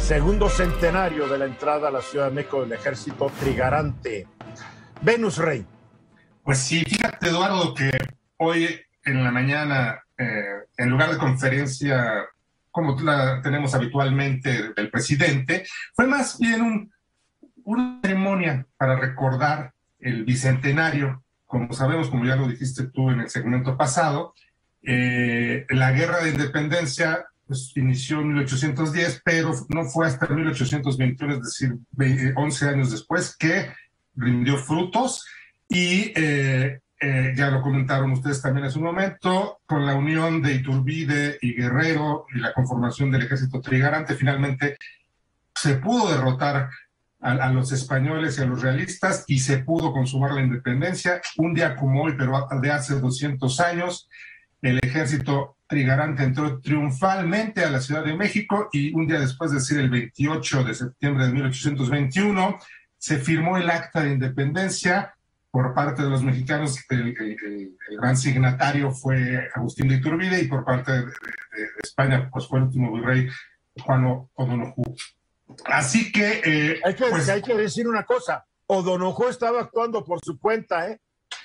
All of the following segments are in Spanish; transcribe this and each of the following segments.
segundo centenario de la entrada a la Ciudad de México del ejército trigarante. Venus Rey. Pues sí, fíjate, Eduardo, que hoy en la mañana, en lugar de conferencia como la tenemos habitualmente del presidente, fue más bien una ceremonia para recordar el bicentenario. Como sabemos, como ya lo dijiste tú en el segmento pasado, la guerra de independencia pues, inició en 1810, pero no fue hasta 1821, es decir, 11 años después, que rindió frutos y ya lo comentaron ustedes también hace un momento, con la unión de Iturbide y Guerrero y la conformación del ejército trigarante, finalmente se pudo derrotar a los españoles y a los realistas y se pudo consumar la independencia. Un día como hoy, pero de hace 200 años, el ejército trigarante entró triunfalmente a la Ciudad de México y un día después, es decir, el 28 de septiembre de 1821, se firmó el Acta de Independencia por parte de los mexicanos. El gran signatario fue Agustín de Iturbide y por parte de España pues fue el último virrey Juan O'Donojú. Así que... hay que decir una cosa, O'Donojú estaba actuando por su cuenta,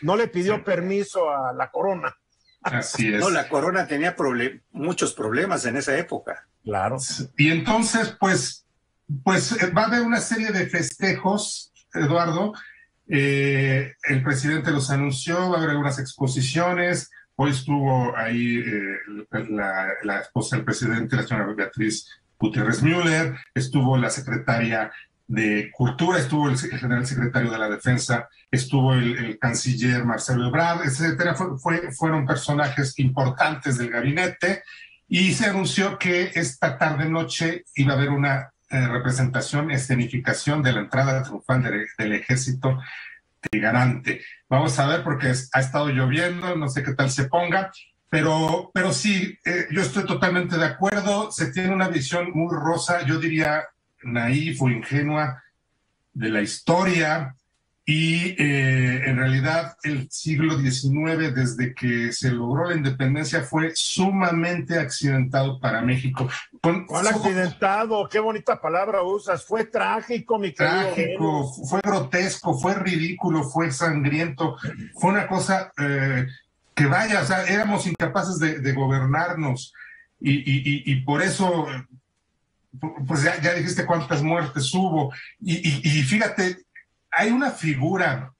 no le pidió permiso a la corona. Así es. No, la corona tenía muchos problemas en esa época. Claro. Y entonces, pues va a haber una serie de festejos, Eduardo. El presidente los anunció, va a haber algunas exposiciones. Hoy estuvo ahí la esposa del presidente, la señora Beatriz Gutiérrez Müller, estuvo la secretaria de Cultura, estuvo el general secretario de la Defensa, estuvo el canciller Marcelo Ebrard, etcétera. Fueron personajes importantes del gabinete y se anunció que esta tarde-noche iba a haber una representación, escenificación de la entrada triunfal del ejército trigarante. Vamos a ver porque ha estado lloviendo, no sé qué tal se ponga, pero sí, yo estoy totalmente de acuerdo. Se tiene una visión muy rosa, yo diría naif o ingenua de la historia y en realidad el siglo XIX, desde que se logró la independencia, fue sumamente accidentado para México. ¿Cuál accidentado? Qué bonita palabra usas. Fue trágico, mi querido. Trágico, fue grotesco, fue ridículo, fue sangriento, fue una cosa que vaya, o sea, éramos incapaces de gobernarnos y por eso, pues ya dijiste cuántas muertes hubo y fíjate, hay una figura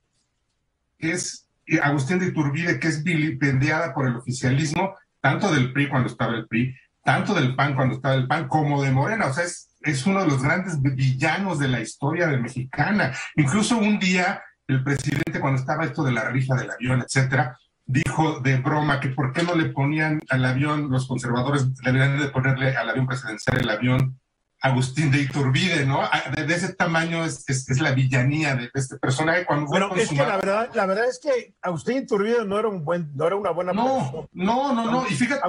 que es Agustín de Iturbide, que es vilipendiada por el oficialismo, tanto del PRI cuando estaba el PRI, tanto del PAN cuando estaba el PAN, como de Morena. O sea, es uno de los grandes villanos de la historia de mexicana. Incluso un día el presidente, cuando estaba esto de la rifa del avión, etcétera, dijo de broma que por qué no le ponían al avión, los conservadores deberían de ponerle al avión presidencial el avión Agustín de Iturbide, ¿no? De ese tamaño es la villanía de este personaje. Bueno, es que la verdad es que Agustín Iturbide no era una buena persona. No. Y fíjate,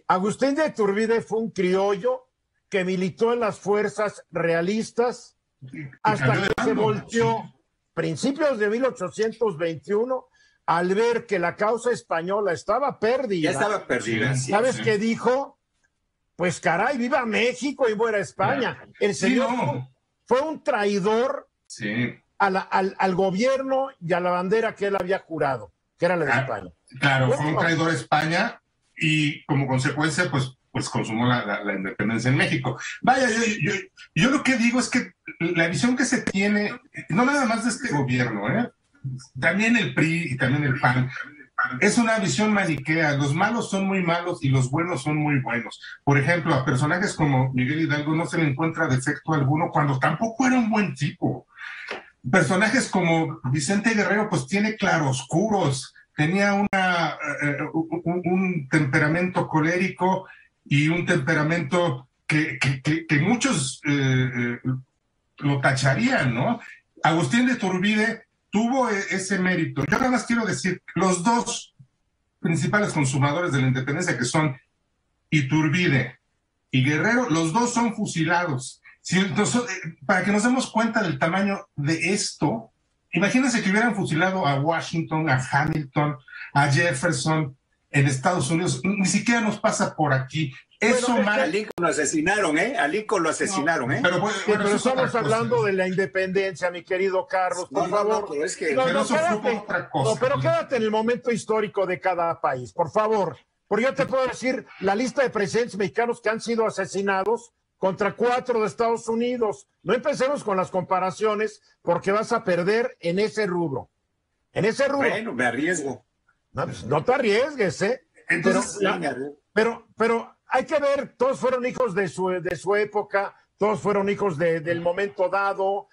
Agustín de Iturbide fue un criollo que militó en las fuerzas realistas hasta que se volteó principios de 1821 al ver que la causa española estaba perdida. Ya estaba perdida. ¿Sabes qué dijo? Pues caray, viva México y muera España. El señor fue un traidor al gobierno y a la bandera que él había jurado, que era la de España. Claro, fue un traidor a España y como consecuencia, pues consumó la independencia en México. Vaya, yo lo que digo es que la visión que se tiene, no nada más de este gobierno, también el PRI y también el PAN, es una visión maniquea. Los malos son muy malos y los buenos son muy buenos. Por ejemplo, a personajes como Miguel Hidalgo no se le encuentra defecto alguno cuando tampoco era un buen tipo. Personajes como Vicente Guerrero, pues tiene claroscuros, tenía un temperamento colérico y un temperamento que muchos lo tacharían, ¿no? Agustín de Iturbide tuvo ese mérito. Yo nada más quiero decir, los dos principales consumadores de la independencia, que son Iturbide y Guerrero, los dos son fusilados. Para que nos demos cuenta del tamaño de esto, imagínense que hubieran fusilado a Washington, a Hamilton, a Jefferson, en Estados Unidos, ni siquiera nos pasa por aquí. Eso, bueno, a Lincoln lo asesinaron, ¿eh? A Lincoln lo asesinaron, ¿eh? Pero, pero estamos hablando de la independencia, mi querido Carlos, por favor. Pero es que... pero quédate en el momento histórico de cada país, por favor. Porque yo te puedo decir la lista de presidentes mexicanos que han sido asesinados contra 4 de Estados Unidos. No empecemos con las comparaciones porque vas a perder en ese rubro. En ese rubro. Bueno, me arriesgo. No, pues, no te arriesgues, ¿eh? Entonces, pero hay que ver, todos fueron hijos de su época, todos fueron hijos del momento dado,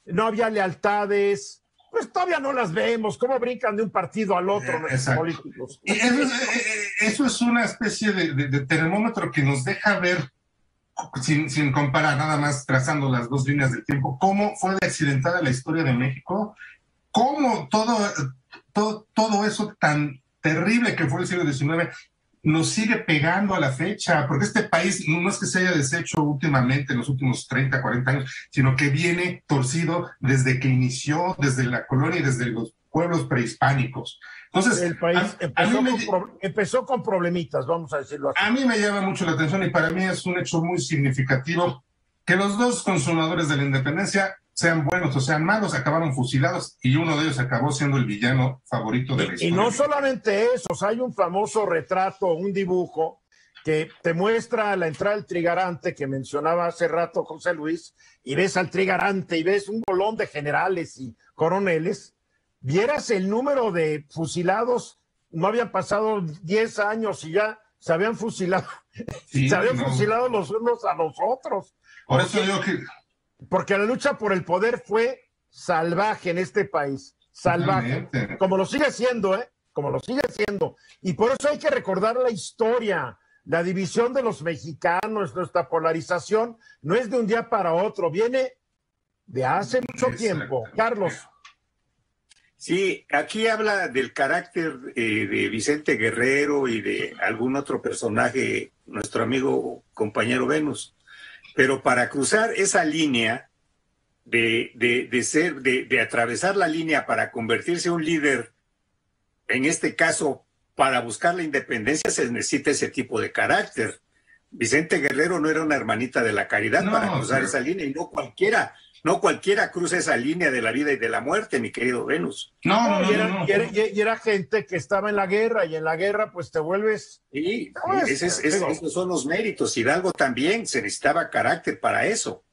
no había lealtades, pues todavía no las vemos, cómo brincan de un partido al otro los políticos. Y eso es una especie de termómetro que nos deja ver, sin comparar, nada más trazando las dos líneas del tiempo, cómo fue de accidentada la historia de México, cómo todo eso tan terrible que fue el siglo XIX nos sigue pegando a la fecha, porque este país no es que se haya deshecho últimamente en los últimos 30, 40 años, sino que viene torcido desde que inició, desde la colonia y desde los pueblos prehispánicos. Entonces, el país empezó con problemitas, vamos a decirlo así. A mí me llama mucho la atención y para mí es un hecho muy significativo que los dos consumadores de la independencia, sean buenos o sean malos, acabaron fusilados y uno de ellos acabó siendo el villano favorito de la historia. Y no solamente eso, hay un famoso retrato, un dibujo que te muestra la entrada del Trigarante que mencionaba hace rato José Luis, y ves al Trigarante y ves un bolón de generales y coroneles. Vieras el número de fusilados, no habían pasado 10 años y ya se habían fusilado, fusilado los unos a los otros. Por eso digo que... Porque la lucha por el poder fue salvaje en este país, salvaje, como lo sigue siendo, como lo sigue siendo. Y por eso hay que recordar la historia, la división de los mexicanos, nuestra polarización, no es de un día para otro, viene de hace mucho tiempo. Carlos. Sí, aquí habla del carácter de Vicente Guerrero y de algún otro personaje, nuestro amigo compañero Venus. Pero para cruzar esa línea de atravesar la línea para convertirse en un líder, en este caso, para buscar la independencia, se necesita ese tipo de carácter. Vicente Guerrero no era una hermanita de la caridad para cruzar esa línea, y no cualquiera cruza esa línea de la vida y de la muerte, mi querido Venus. Y era gente que estaba en la guerra, y en la guerra pues te vuelves... Sí, esos son los méritos. Hidalgo también se necesitaba carácter para eso,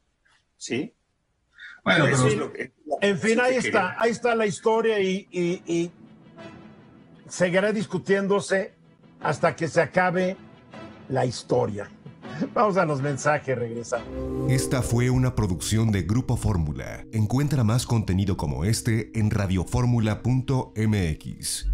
¿sí? Bueno, pero en fin, ahí está la historia y seguirá discutiéndose hasta que se acabe la historia. Vamos a los mensajes, regresamos. Esta fue una producción de Grupo Fórmula. Encuentra más contenido como este en radioformula.mx.